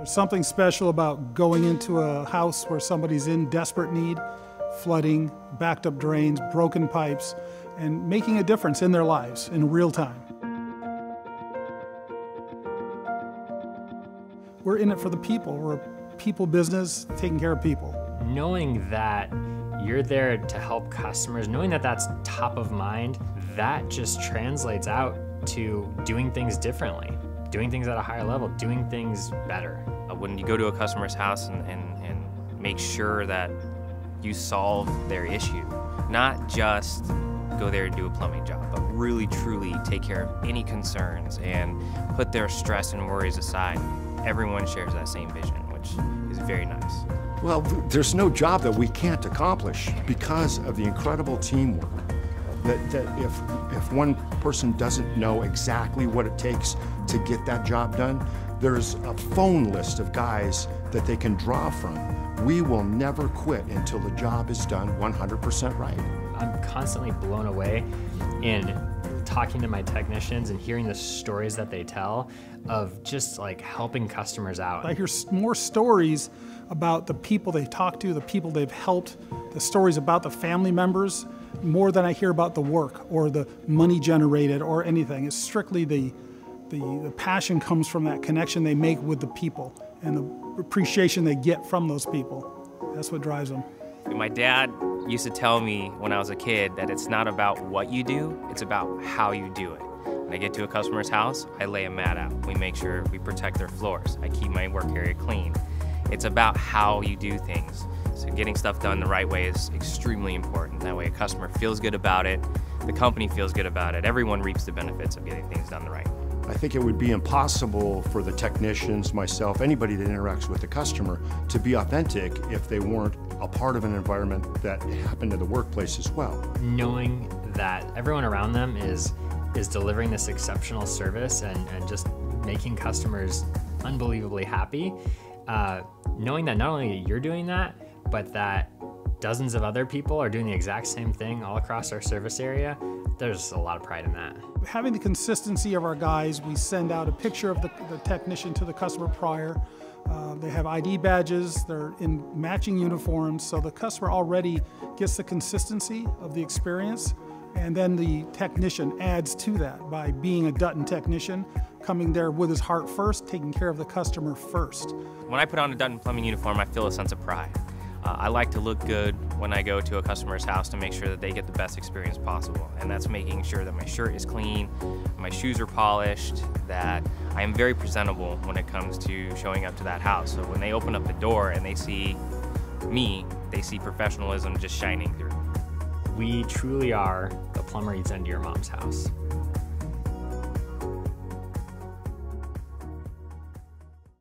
There's something special about going into a house where somebody's in desperate need, flooding, backed up drains, broken pipes, and making a difference in their lives in real time. We're in it for the people. We're a people business, taking care of people. Knowing that you're there to help customers, knowing that that's top of mind, that just translates out to doing things differently, doing things at a higher level, doing things better. When you go to a customer's house and make sure that you solve their issue, not just go there and do a plumbing job, but really truly take care of any concerns and put their stress and worries aside. Everyone shares that same vision, which is very nice. Well, there's no job that we can't accomplish because of the incredible teamwork. That if one person doesn't know exactly what it takes to get that job done, there's a phone list of guys that they can draw from. We will never quit until the job is done 100% right. I'm constantly blown away in talking to my technicians and hearing the stories that they tell of just like helping customers out. I hear more stories about the people they've talked to, the people they've helped, the stories about the family members, more than I hear about the work or the money generated or anything. It's strictly the passion comes from that connection they make with the people and the appreciation they get from those people. That's what drives them. My dad used to tell me when I was a kid that it's not about what you do, it's about how you do it. When I get to a customer's house, I lay a mat out. We make sure we protect their floors. I keep my work area clean. It's about how you do things. So getting stuff done the right way is extremely important. That way a customer feels good about it, the company feels good about it, everyone reaps the benefits of getting things done the right way. I think it would be impossible for the technicians, myself, anybody that interacts with the customer to be authentic if they weren't a part of an environment that happened in the workplace as well. Knowing that everyone around them is delivering this exceptional service and just making customers unbelievably happy, knowing that not only you're doing that, but that dozens of other people are doing the exact same thing all across our service area, there's a lot of pride in that. Having the consistency of our guys, we send out a picture of the technician to the customer prior. They have ID badges, they're in matching uniforms, so the customer already gets the consistency of the experience, and then the technician adds to that by being a Dutton technician, coming there with his heart first, taking care of the customer first. When I put on a Dutton plumbing uniform, I feel a sense of pride. I like to look good when I go to a customer's house to make sure that they get the best experience possible. And that's making sure that my shirt is clean, my shoes are polished, that I am very presentable when it comes to showing up to that house. So when they open up the door and they see me, they see professionalism just shining through. We truly are the plumber eats into your mom's house.